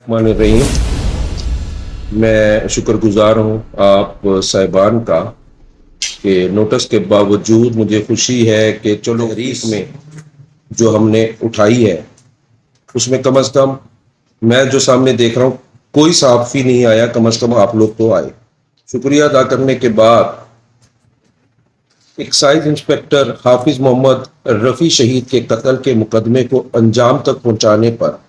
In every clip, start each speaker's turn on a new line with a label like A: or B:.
A: मान रही मैं शुक्रगुजार हूँ आप साहिबान का कि नोटिस के बावजूद मुझे खुशी है कि चलो तहरीक में जो हमने उठाई है उसमें कम से कम मैं जो सामने देख रहा हूँ कोई सहाफ़ी नहीं आया, कम से कम आप लोग तो आए। शुक्रिया अदा करने के बाद एक्साइज इंस्पेक्टर हाफिज मोहम्मद रफ़ी शहीद के कत्ल के मुकदमे को अंजाम तक पहुंचाने पर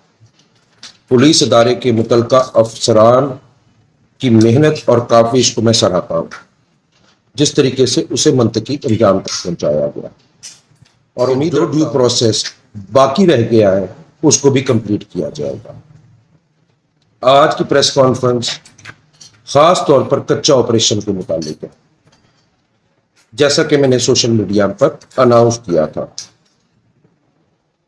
A: पुलिस इदारे के मुतलका अफसरान की मेहनत और काविश को मैं सराहता हूँ, जिस तरीके से उसे मंतकी अंजाम तक पहुंचाया गया और उम्मीद है ड्यू प्रोसेस बाकी रह गया है उसको भी कंप्लीट किया जाएगा। आज की प्रेस कॉन्फ्रेंस खास तौर पर कच्चा ऑपरेशन के मुतालिक है। जैसा कि मैंने सोशल मीडिया पर अनाउंस किया था,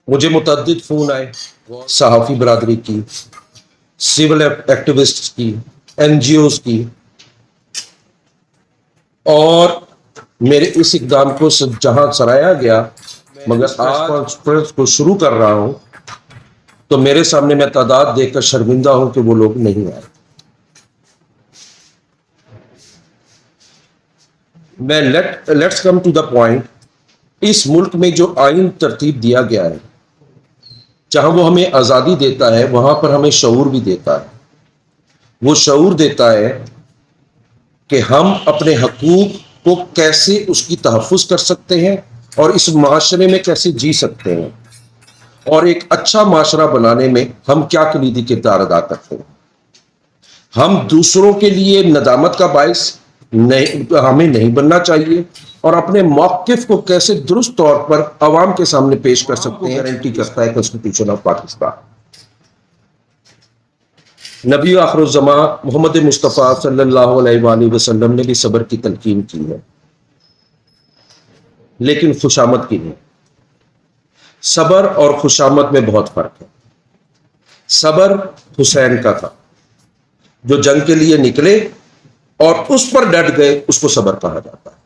A: मुझे मुतअद्दिद फोन आए सहाफ़ी बरादरी की, सिविल एक्टिविस्ट की, एनजीओज की, और मेरे इस इक़दाम को जहां सराहा गया, मगर आज कॉन्फ्रेंस को शुरू कर रहा हूं तो मेरे सामने मैं तादाद देखकर शर्मिंदा हूं कि वो लोग नहीं आए। मैं let's come to the point. इस मुल्क में जो आइन तरतीब दिया गया है, जहां वो हमें आज़ादी देता है वहां पर हमें शऊर भी देता है। वो शऊर देता है कि हम अपने हकूक को कैसे उसकी तहफ़्फ़ुज़ कर सकते हैं और इस माशरे में कैसे जी सकते हैं, और एक अच्छा माशरा बनाने में हम क्या कलीदी किरदार अदा करते हैं। हम दूसरों के लिए नदामत का बायस नहीं, हमें नहीं बनना चाहिए, और अपने मौक़िफ़ को कैसे दुरुस्त तौर पर अवाम के सामने पेश कर सकते हैं, गारंटी करता है कॉन्स्टिट्यूशन ऑफ पाकिस्तान। नबी आखिरुज़्ज़मा मोहम्मद मुस्तफ़ा सल्लल्लाहु अलैहि वसल्लम ने भी सब्र की तलकीन की है, लेकिन खुशामद की नहीं। सब्र और खुशामद में बहुत फर्क है। सब्र हुसैन का था, जो जंग के लिए निकले और उस पर डट गए, उसको सब्र कहा जाता है।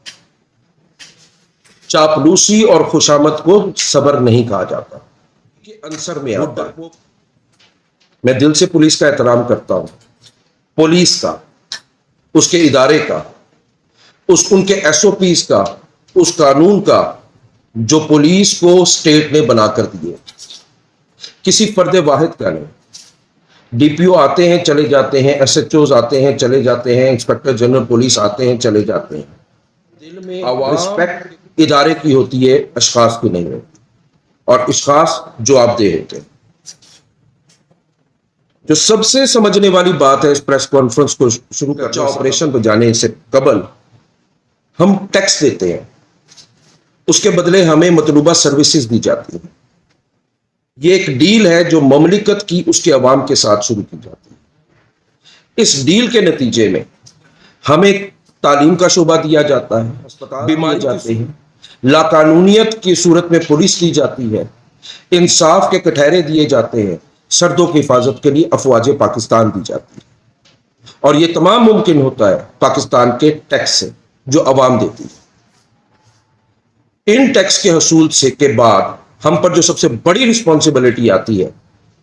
A: चापलूसी और खुशामद को सब्र नहीं कहा जाता, कि अंसर में आता है। मैं दिल से पुलिस का एहतराम करता हूं, पुलिस का, उसके इदारे का, उनके एसओपीज का, उस कानून का जो पुलिस को स्टेट ने बनाकर दिए, किसी फर्द वाहिद का नहीं। डीपीओ आते हैं चले जाते हैं, एसएचओज आते हैं चले जाते हैं, इंस्पेक्टर जनरल पुलिस आते हैं चले जाते हैं। दिल में रिस्पेक्ट इदारे की होती है, अशखास की नहीं होती, और अशखास जवाबदेह होते हैं। जो सबसे समझने वाली बात है इस प्रेस कॉन्फ्रेंस को शुरू करने, ऑपरेशन पर जाने से कबल हम टैक्स देते हैं, उसके बदले हमें मतलूबा सर्विसेज दी जाती हैं। ये एक डील है जो ममलिकत की उसके अवाम के साथ शुरू की जाती है। इस डील के नतीजे में हमें तालीम का शोबा दिया जाता है, अस्पताल दिए जाते हैं, लाकानूनियत की सूरत में पुलिस दी जाती है, इंसाफ के कटहरे दिए जाते हैं, सर्दों की हिफाजत के लिए अफवाज पाकिस्तान दी जाती है, और यह तमाम मुमकिन होता है पाकिस्तान के टैक्स से जो अवाम देती है। इन टैक्स के हसूल से के बाद हम पर जो सबसे बड़ी रिस्पॉन्सिबिलिटी आती है,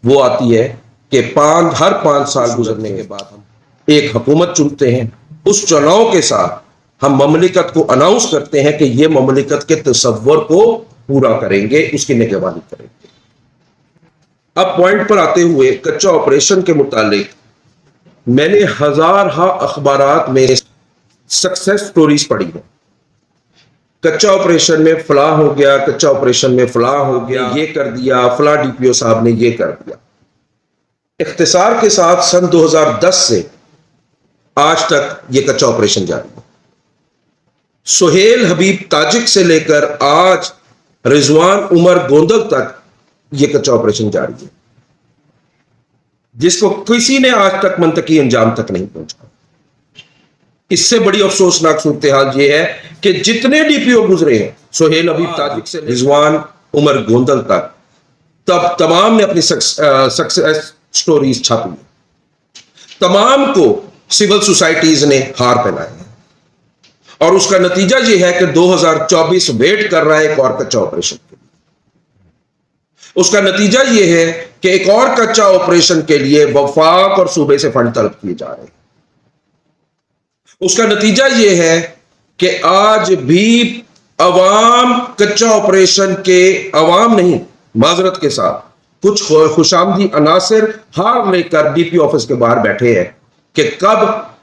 A: वो आती है कि हर 5 साल गुजरने के बाद हम एक हुकूमत चुनते हैं। उस चुनाव के साथ हम ममलिकत को अनाउंस करते हैं कि ये ममलिकत के तसव्वुर को पूरा करेंगे, उसकी निगरानी करेंगे। अब पॉइंट पर आते हुए, कच्चा ऑपरेशन के मुतालिक मैंने हजारों अखबारात में सक्सेस स्टोरीज पढ़ी है। कच्चा ऑपरेशन में फलाह हो गया, कच्चा ऑपरेशन में फलाह हो गया, ये कर दिया, फला डीपीओ साहब ने ये कर दिया। इख्तिसार के साथ सन 2010 से आज तक ये कच्चा ऑपरेशन जारी है। सुहेल हबीब ताजिक से लेकर आज रिजवान उमर गोंदल तक ये कच्चा ऑपरेशन जारी है, जिसको किसी ने आज तक मंतकी अंजाम तक नहीं पहुंचा। इससे बड़ी अफसोसनाक सूरत हाल यह है कि जितने डीपीओ गुजरे हैं, सुहेल हबीब ताजिक से रिजवान उमर गोंदल तक, तब तमाम ने अपनी सक्सेस स्टोरीज छापी है। तमाम को सिविल सोसाइटीज ने हार पहनाए हैं, और उसका नतीजा यह है कि 2024 वेट कर रहा है एक और कच्चा ऑपरेशन के लिए। उसका नतीजा यह है कि एक और कच्चा ऑपरेशन के लिए वफाक और सूबे से फंड तलब किए जा रहे हैं। उसका नतीजा यह है कि आज भी अवाम कच्चा ऑपरेशन के, अवाम नहीं, माजरत के साथ कुछ खुशामदी अनासिर हार लेकर डीपी ऑफिस के बाहर बैठे हैं कि कब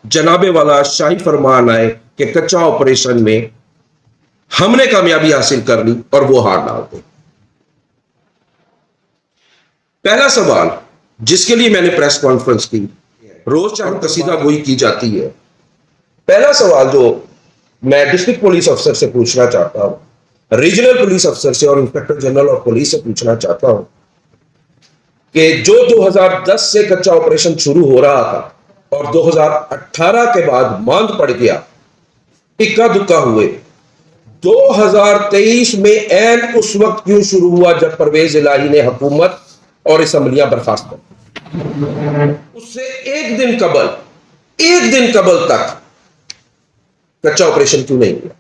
A: जनाबे वाला शाही फरमान आए कि कच्चा ऑपरेशन में हमने कामयाबी हासिल कर ली और वो हार डाल दे। पहला सवाल जिसके लिए मैंने प्रेस कॉन्फ्रेंस की, रोज चाहे कसीदा गोई की जाती है, पहला सवाल जो मैं डिस्ट्रिक्ट पुलिस अफसर से पूछना चाहता हूं, रीजनल पुलिस अफसर से और इंस्पेक्टर जनरल ऑफ पुलिस से पूछना चाहता हूं कि जो 2010 से कच्चा ऑपरेशन शुरू हो रहा था और 2018 के बाद मांद पड़ गया, इक्का दुक्का हुए, 2023 में ऐन उस वक्त क्यों शुरू हुआ जब परवेज इलाही ने हुकूमत और असम्बलियां बर्खास्त कर, उससे एक दिन कबल तक कच्चा ऑपरेशन क्यों नहीं हुआ?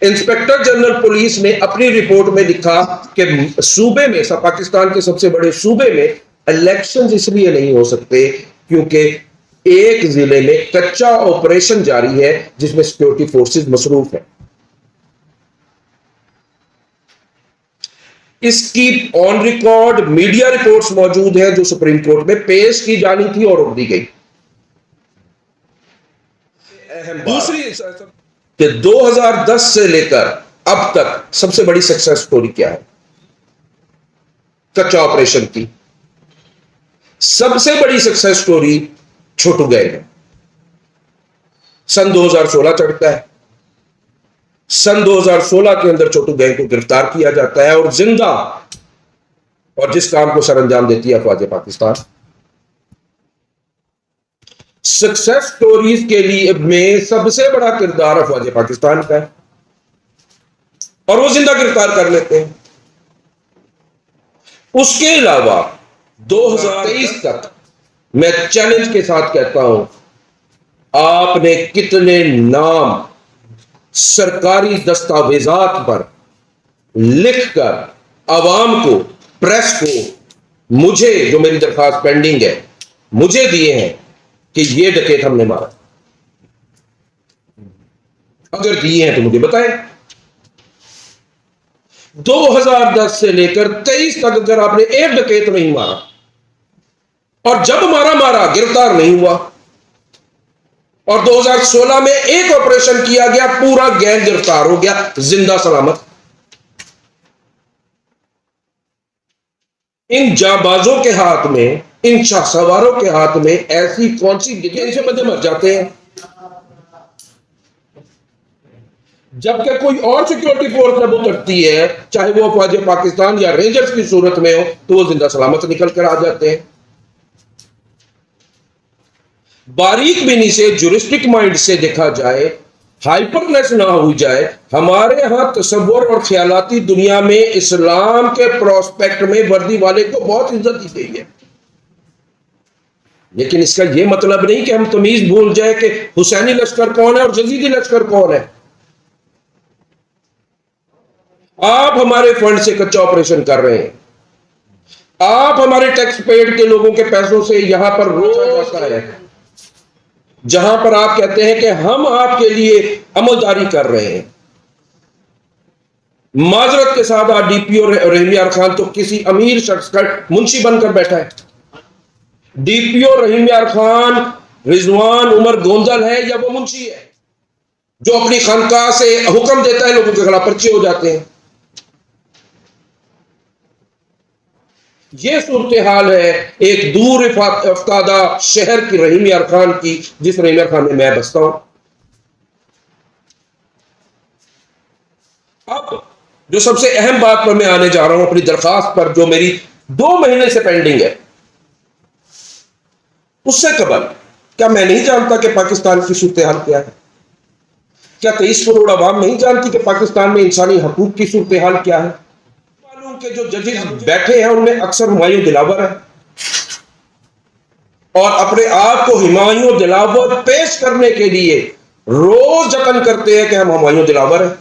A: इंस्पेक्टर जनरल पुलिस ने अपनी रिपोर्ट में लिखा कि सूबे में, पाकिस्तान के सबसे बड़े सूबे में इलेक्शंस इसलिए नहीं हो सकते क्योंकि एक जिले में कच्चा ऑपरेशन जारी है जिसमें सिक्योरिटी फोर्सेस मसरूफ है। इसकी ऑन रिकॉर्ड मीडिया रिपोर्ट्स मौजूद है जो सुप्रीम कोर्ट में पेश की जानी थी और रोक दी गई। दूसरी कि 2010 से लेकर अब तक सबसे बड़ी सक्सेस स्टोरी क्या है कच्चा ऑपरेशन की? सबसे बड़ी सक्सेस स्टोरी छोटू गैंग है। सन 2016 चढ़ता है, सन 2016 के अंदर छोटू गैंग को गिरफ्तार किया जाता है और जिंदा, और जिस काम को सरअंजाम देती है अफवाज पाकिस्तान। सक्सेस स्टोरीज के लिए में सबसे बड़ा किरदार अफवाज पाकिस्तान का है और वो जिंदा गिरफ्तार कर लेते हैं। उसके अलावा 2023 तक मैं चैलेंज के साथ कहता हूं, आपने कितने नाम सरकारी दस्तावेजात पर लिखकर आवाम को, प्रेस को, मुझे, जो मेरी दरखास्त पेंडिंग है, मुझे दिए हैं कि ये डकैत हमने मारा? अगर दिए हैं तो मुझे बताएं। 2010 से लेकर 23 तक अगर आपने एक डकैत नहीं मारा और जब मारा गिरफ्तार नहीं हुआ, और 2016 में एक ऑपरेशन किया गया, पूरा गैंग गिरफ्तार हो गया जिंदा सलामत। इन जाबाजों के हाथ में, इन शाहसवारों के हाथ में ऐसी कौन सी डिटेल से बंदे मर जाते हैं जबकि कोई और सिक्योरिटी फोर्स जब उतरती है, चाहे वो अफवाज पाकिस्तान या रेंजर्स की सूरत में हो, तो वो जिंदा सलामत निकल कर आ जाते हैं। बारीक बिनी से, जुरिस्टिक माइंड से देखा जाए, हाइपरनेस ना हो जाए, हमारे यहां तसव्वुर और ख्यालाती दुनिया में इस्लाम के प्रोस्पेक्ट में वर्दी वाले को बहुत इज्जत दी गई है, लेकिन इसका यह मतलब नहीं कि हम तमीज भूल जाए कि हुसैनी लश्कर कौन है और जजीदी लश्कर कौन है। आप हमारे फंड से कच्चा ऑपरेशन कर रहे हैं, आप हमारे टैक्स पेड के लोगों के पैसों से यहां पर रोजा जाता है, जहां पर आप कहते हैं कि हम आपके लिए अमलदारी कर रहे हैं। माजरत के साथ आज डीपीओ रहीम यार खान तो किसी अमीर शख्स का मुंशी बनकर बैठा है। डीपीओ रहीम यार खान रिजवान उमर गोंदल है या वो मुंशी है जो अपनी खानकाह से हुक्म देता है, लोगों के खिलाफ पर्चे हो जाते हैं? ये सूरत हाल है एक दूर अफ्तादा शहर की रहीम यार खान की, जिस रहीम यार खान में मैं बसता हूं। अब जो सबसे अहम बात पर मैं आने जा रहा हूं, अपनी दरखास्त पर जो मेरी 2 महीने से पेंडिंग है, उससे कबल क्या मैं नहीं जानता कि पाकिस्तान की सूरत हाल क्या है? क्या 23 करोड़ आवाम नहीं जानती कि पाकिस्तान में इंसानी हकूक की सूरत हाल क्या है? के जो जजेस बैठे हैं उनमें अक्सर हुमायूं दिलावर है और अपने आप को हुमायूं दिलावर पेश करने के लिए रोज जतन करते हैं कि हम हुमायूं दिलावर हैं।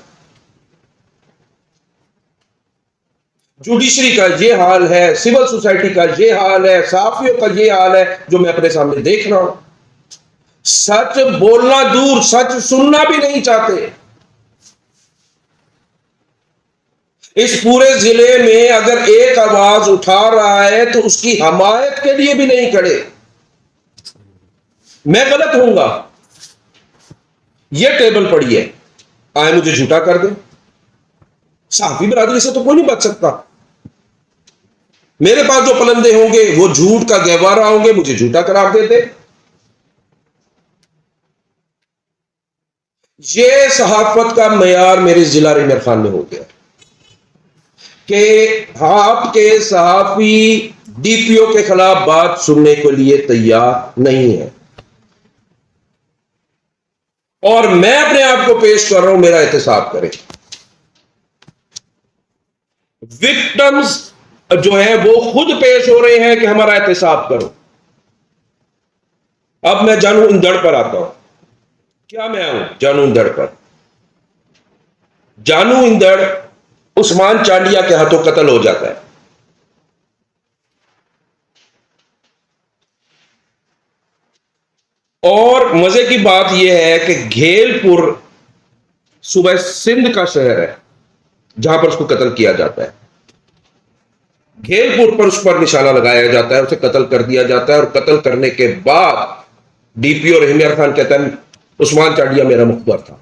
A: जुडिशरी का ये हाल है, सिविल सोसाइटी का ये हाल है, सहाफियों का ये हाल है जो मैं अपने सामने देख रहा हूं। सच बोलना दूर, सच सुनना भी नहीं चाहते। इस पूरे जिले में अगर एक आवाज उठा रहा है तो उसकी हमायत के लिए भी नहीं खड़े। मैं गलत होऊंगा, यह टेबल पड़ी है, आए मुझे झूठा कर दे। साफी बरादरी से तो कोई नहीं बच सकता। मेरे पास जो पलंदे होंगे वो झूठ का गहवारा होंगे, मुझे झूठा करार देते। ये सहाफत का मयार मेरे जिला रिमर खान में हो गया कि आपके सहाफी डीपीओ के खिलाफ बात सुनने के लिए तैयार नहीं है। और मैं अपने आप को पेश कर रहा हूं, मेरा एहतसाब करें। विक्टिम्स जो है वो खुद पेश हो रहे हैं कि हमारा एहतसाब करो। अब मैं जानू इंदड़ पर आता हूं। क्या मैं आऊं जानू इंदड़ पर? जानू इंदड़ उस्मान चांडिया के हाथों कत्ल हो जाता है। और मजे की बात यह है कि घेलपुर सुबह सिंध का शहर है जहां पर उसको कत्ल किया जाता है। घेलपुर पर उस पर निशाना लगाया जाता है, उसे कत्ल कर दिया जाता है। और कत्ल करने के बाद डीपीओ रहमियार खान कहता है उस्मान चांडिया मेरा मुखबिर था।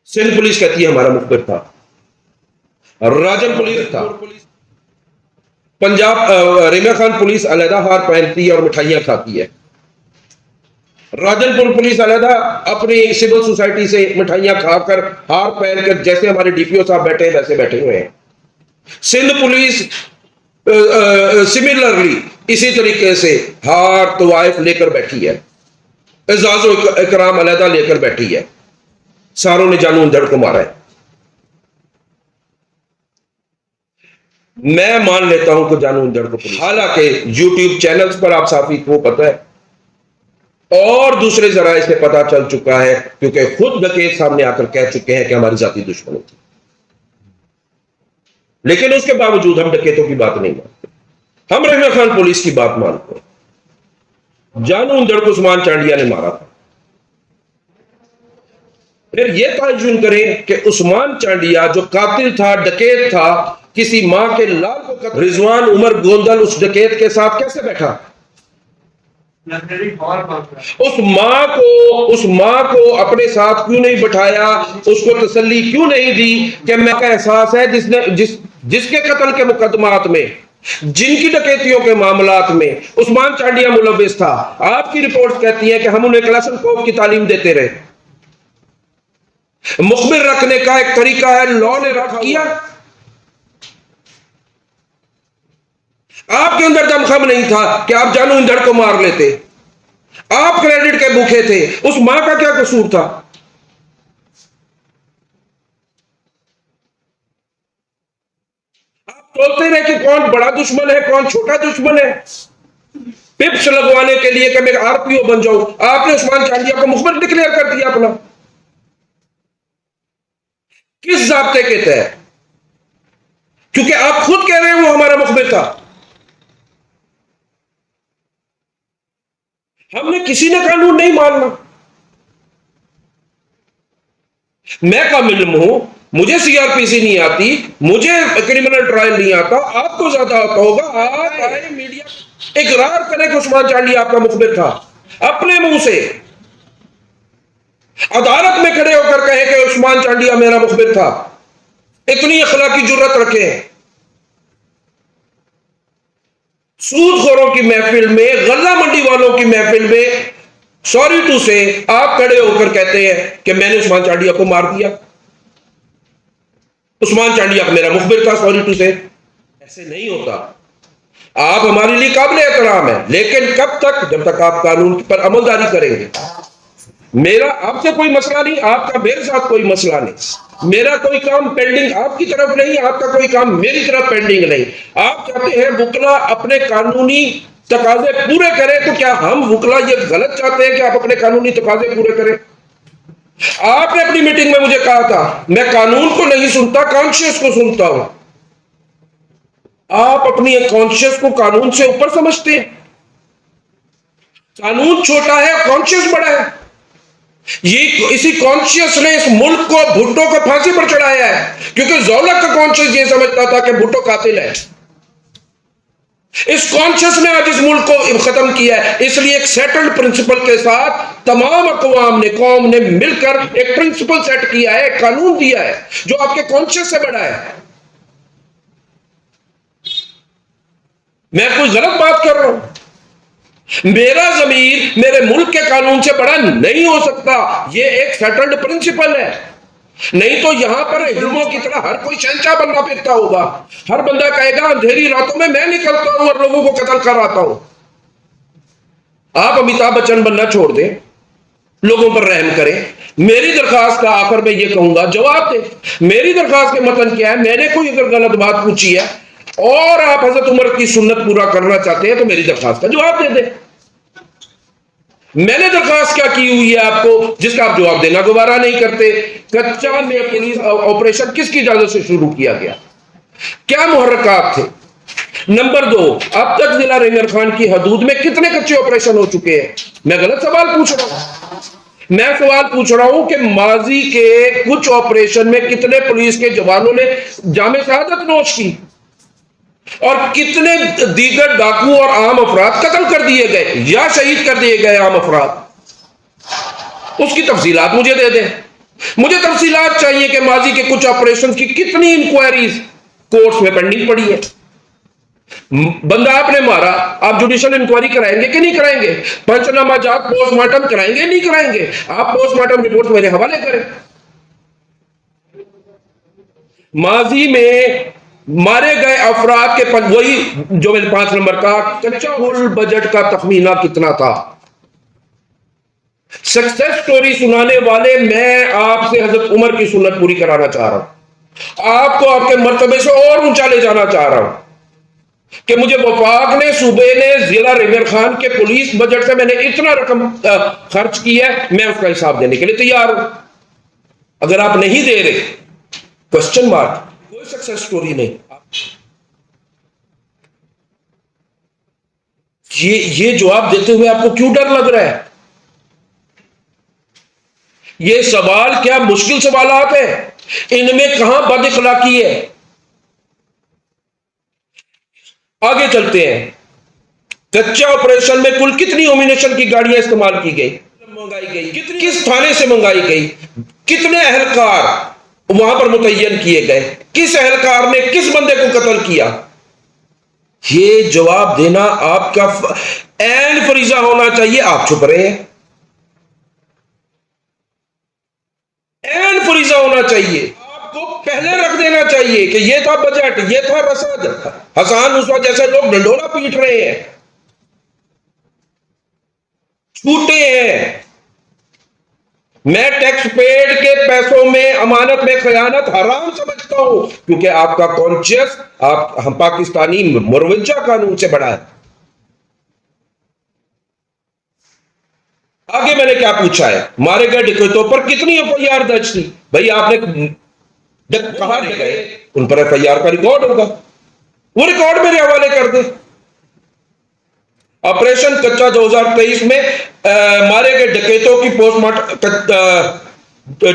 A: सिंध पुलिस कहती है हमारा मुखबिर था। राजन पुलिस था। पंजाब रहमियार खान पुलिस अलहदा हार पहनती है और मिठाइयां खाती है। राजनपुर पुलिस अलहदा अपनी सिविल सोसाइटी से मिठाइयां खाकर हार पहनकर जैसे हमारे डीपीओ साहब बैठे हैं वैसे बैठे हुए हैं। सिंध पुलिस सिमिलरली इसी तरीके से हार तवाइफ लेकर बैठी है, एजाजो इकराम अलहदा लेकर बैठी है। सारों ने जानू इंदड़ को मारा है। मैं मान लेता हूं कि जानू इंदड़ को, हालांकि यूट्यूब चैनल्स पर आप साफी को पता है और दूसरे जराए से पता चल चुका है, क्योंकि खुद डकैत सामने आकर कह चुके हैं कि हमारी जाती दुश्मनी थी। लेकिन उसके बावजूद हम डकैतों की बात नहीं मानते, हम रहमियार खान पुलिस की बात मानते हैं। जानू इंदड़ को उस्मान चांडिया ने मारा था। फिर यह तयन करें कि उस्मान चांडिया जो कातिल था, डकैत था, किसी मां के लाल को रिजवान उमर गोंदल उस डकैत के साथ कैसे बैठा? उस मां को अपने साथ क्यों नहीं बिठाया? उसको तसल्ली क्यों नहीं दी कि मैं का एहसास है जिसके कत्ल के मुकदमात में, जिनकी डकैतियों के मामलात में उस्मान चांडिया मुलव्विस था। आपकी रिपोर्ट कहती है कि हम उन्हें कलाशनकोव की तालीम देते रहे। मुखबिर रखने का एक तरीका है, लॉ ने रख किया। आपके अंदर दमखम नहीं था कि आप जानू इंदड़ को मार लेते। आप क्रेडिट के भूखे थे। उस मां का क्या कसूर था? आप बोलते रहे कि कौन बड़ा दुश्मन है, कौन छोटा दुश्मन है, पिप्स लगवाने के लिए कि मैं आरपीओ बन जाऊं। आपने उस्मान चांडिया को मुखबिर डिक्लेयर कर दिया अपना। किस ज़ाब्ते के तहत? क्योंकि आप खुद कह रहे हैं वो हमारा मुखबिर था। हमने किसी ने कानून नहीं मानना। मैं का इल्म हूं, मुझे सीआरपीसी नहीं आती, मुझे क्रिमिनल ट्रायल नहीं आता, आपको ज्यादा आता होगा। आप आए मीडिया इकरार करें कि उस्मान चांडिया आपका मुखबिर था, अपने मुंह से अदालत में खड़े होकर कहे कि उस्मान चांडिया मेरा मुखबिर था। इतनी अखलाकी जुर्रत रखें। सूदखोरों की महफिल में, गल्ला मंडी वालों की महफिल में सॉरी टू से आप खड़े होकर कहते हैं कि मैंने उस्मान चांडिया को मार दिया, उस्मान चांडिया मेरा मुखबिर था। सॉरी टू से ऐसे नहीं होता। आप हमारे लिए काबिल एहतराम है, लेकिन कब तक? जब तक आप कानून पर अमलदारी करेंगे। मेरा आपसे कोई मसला नहीं, आपका मेरे साथ कोई मसला नहीं। मेरा कोई काम पेंडिंग आपकी तरफ नहीं, आपका कोई काम मेरी तरफ पेंडिंग नहीं। आप चाहते हैं वुकला अपने कानूनी तकाजे पूरे करें, तो क्या हम वुकला ये गलत चाहते हैं कि आप अपने कानूनी तकाजे पूरे करें? आपने अपनी मीटिंग में मुझे कहा था मैं कानून को नहीं सुनता, कॉन्शियस को सुनता हूं। आप अपनी कॉन्शियस को कानून से ऊपर समझते हैं। कानून छोटा है, कॉन्शियस बड़ा है। ये इसी कॉन्शियस ने इस मुल्क को, भुट्टो को फांसी पर चढ़ाया है, क्योंकि ज़ौलक का कॉन्शियस ये समझता था कि भुट्टो कातिल है। इस कॉन्शियस ने आज इस मुल्क को खत्म किया है। इसलिए एक सेटल्ड प्रिंसिपल के साथ तमाम अक़वाम ने, कौम ने मिलकर एक प्रिंसिपल सेट किया है, एक कानून दिया है जो आपके कॉन्शियस से बड़ा है। मैं कोई गलत बात कर रहा हूं? मेरा ज़मीर मेरे मुल्क के कानून से बड़ा नहीं हो सकता। यह एक सेटल्ड प्रिंसिपल है। नहीं तो यहां पर फिल्मों की तरह हर कोई शहंशाह बनना फिरता होगा। हर बंदा कहेगा अंधेरी रातों में मैं निकलता हूं और लोगों को कत्ल कराता हूं। आप अमिताभ बच्चन बनना छोड़ दें, लोगों पर रहम करें। मेरी दरखास्त का आखिर में यह कहूंगा, जवाब दें। मेरी दरखास्त के मतन क्या है? मैंने कोई अगर गलत बात पूछी है और आप हजरत उमर की सुन्नत पूरा करना चाहते हैं तो मेरी दरखास्त का जवाब दे दें। मैंने दरखास्त क्या की हुई है आपको जिसका आप जवाब देना दोबारा नहीं करते? कच्चा में पुलिस ऑपरेशन किसकी इजाजत से शुरू किया गया? क्या मुहर्रकात थे? नंबर 2, अब तक जिला रेंगर खान की हदूद में कितने कच्चे ऑपरेशन हो चुके हैं? मैं गलत सवाल पूछ रहा हूं? मैं सवाल पूछ रहा हूं कि माजी के कुछ ऑपरेशन में कितने पुलिस के जवानों ने जामे शहादत नोश की और कितने दीगर डाकू और आम अफराद कत्ल कर दिए गए या शहीद कर दिए गए आम अफराद? उसकी तफसीलात मुझे दे दें। मुझे तफसीलात चाहिए कि माजी के कुछ ऑपरेशन की कितनी इंक्वायरीज कोर्ट्स में पेंडिंग पड़ी है। बंदा आपने मारा, आप जुडिशियल इंक्वायरी कराएंगे कि नहीं कराएंगे? पंचनामा जात पोस्टमार्टम कराएंगे नहीं कराएंगे? आप पोस्टमार्टम रिपोर्ट मेरे हवाले करें। माजी में मारे गए अफराद के वही जो मैंने 5 नंबर का कच्चा कुल बजट का तखमीना कितना था? सक्सेस स्टोरी सुनाने वाले मैं आपसे हजरत उमर की सुन्नत पूरी कराना चाह रहा हूं। आपको आपके मर्तबे से और ऊंचा ले जाना चाह रहा हूं कि मुझे वफाक ने, सूबे ने, जिला रेंगर खान के पुलिस बजट से मैंने इतना रकम खर्च की है, मैं उसका हिसाब देने के लिए तैयार हूं। अगर आप नहीं दे रहे, क्वेश्चन मार्क, कोई सक्सेस स्टोरी नहीं। ये जवाब देते हुए आपको क्यों डर लग रहा है? ये सवाल क्या मुश्किल सवालात है? इनमें कहां बदअखलाकी है? आगे चलते हैं। कच्चा ऑपरेशन में कुल कितनी ओमिनेशन की गाड़ियां इस्तेमाल की गई, मंगाई गई, किस थाने से मंगाई गई, कितने अहलकार वहां पर मुतय्यन किए गए, किस अहलकार ने किस बंदे को कत्ल किया? ये जवाब देना आपका ऐन फरीजा होना चाहिए। आप छुप रहे हैं। ऐन फरीजा होना चाहिए। आपको पहले रख देना चाहिए कि ये था बजट, ये था रसद। हसन उस जैसे लोग डंडोरा पीट रहे हैं, छूटे हैं। मैं टैक्स पेड के पैसों में, अमानत में खयानत हराम समझता हूं, क्योंकि आपका कॉन्शियस हम पाकिस्तानी मुरवजा कानून से बड़ा है। आगे मैंने क्या पूछा है? मारे गए डकैतों पर कितनी एफआईआर दर्ज थी? भाई आपने कहा गए, उन पर एफआईआर का रिकॉर्ड होगा, वो रिकॉर्ड मेरे हवाले कर दे। ऑपरेशन कच्चा 2023 में मारे गए डकैतों की पोस्टमार्टम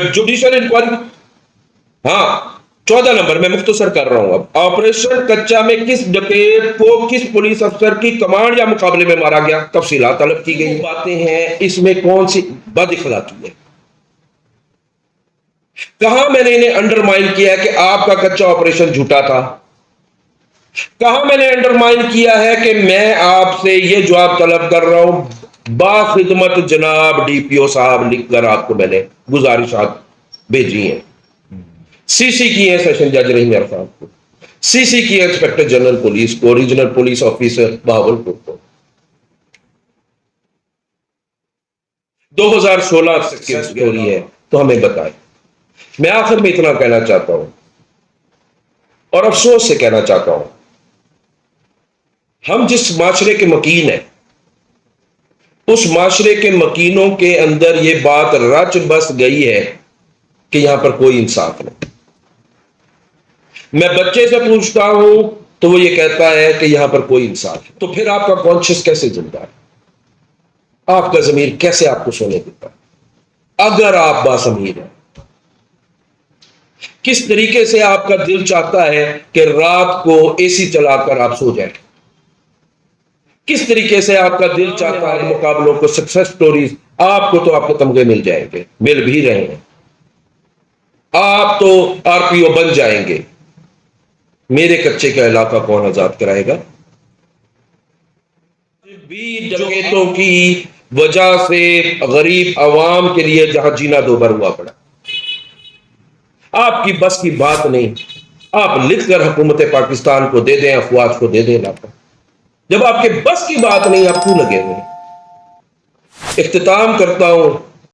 A: जुडिशियल इंक्वायरी, हाँ 14 नंबर में मुख्तसर कर रहा हूं। अब ऑपरेशन कच्चा में किस डकैत को किस पुलिस अफसर की कमांड या मुकाबले में मारा गया, तफसीलात तलब की गई। बातें हैं, इसमें कौन सी बदअखलाकी है? कहां मैंने इन्हें अंडरमाइन किया है कि आपका कच्चा ऑपरेशन झूठा था? कहां मैंने अंडरमाइन किया है कि मैं आपसे यह जवाब तलब कर रहा हूं बाखिदमत जनाब डीपीओ साहब, लिखकर आपको मैंने गुजारिशात भेजी हैं, सीसी की है सेशन जज रहीम अरफान को, सीसी की है इंस्पेक्टर जनरल पुलिस को, रीजनल पुलिस ऑफिसर बहावलपुर को। 2016 से स्टोरी है तो हमें बताएं। मैं आखिर में इतना कहना चाहता हूं और अफसोस से कहना चाहता हूं, हम जिस माशरे के मकीन हैं, उस माशरे के मकीनों के अंदर यह बात रच बस गई है कि यहां पर कोई इंसाफ नहीं। मैं बच्चे से पूछता हूं तो वो ये कहता है कि यहां पर कोई इंसाफ है। तो फिर आपका कॉन्शियस कैसे जिंदा है? आपका ज़मीर कैसे आपको सोने देता है? अगर आप बाज़मीर हैं, किस तरीके से आपका दिल चाहता है कि रात को एसी चलाकर आप सो जाएं? किस तरीके से आपका दिल चाहता है मुकाबलों को, सक्सेस स्टोरीज, आपको तो आपके तमगे मिल जाएंगे, मिल भी रहे हैं, आप तो आरपीओ बन जाएंगे। मेरे कच्चे का इलाका कौन आजाद कराएगा? भी डकैतों की वजह से गरीब अवाम के लिए जहां जीना दोबर हुआ पड़ा। आपकी बस की बात नहीं, आप लिखकर हुकूमत पाकिस्तान को दे दें, अफवाज को दे दें इलाका। जब आपके बस की बात नहीं, आप क्यों लगे हुए? इख्तिताम करता हूं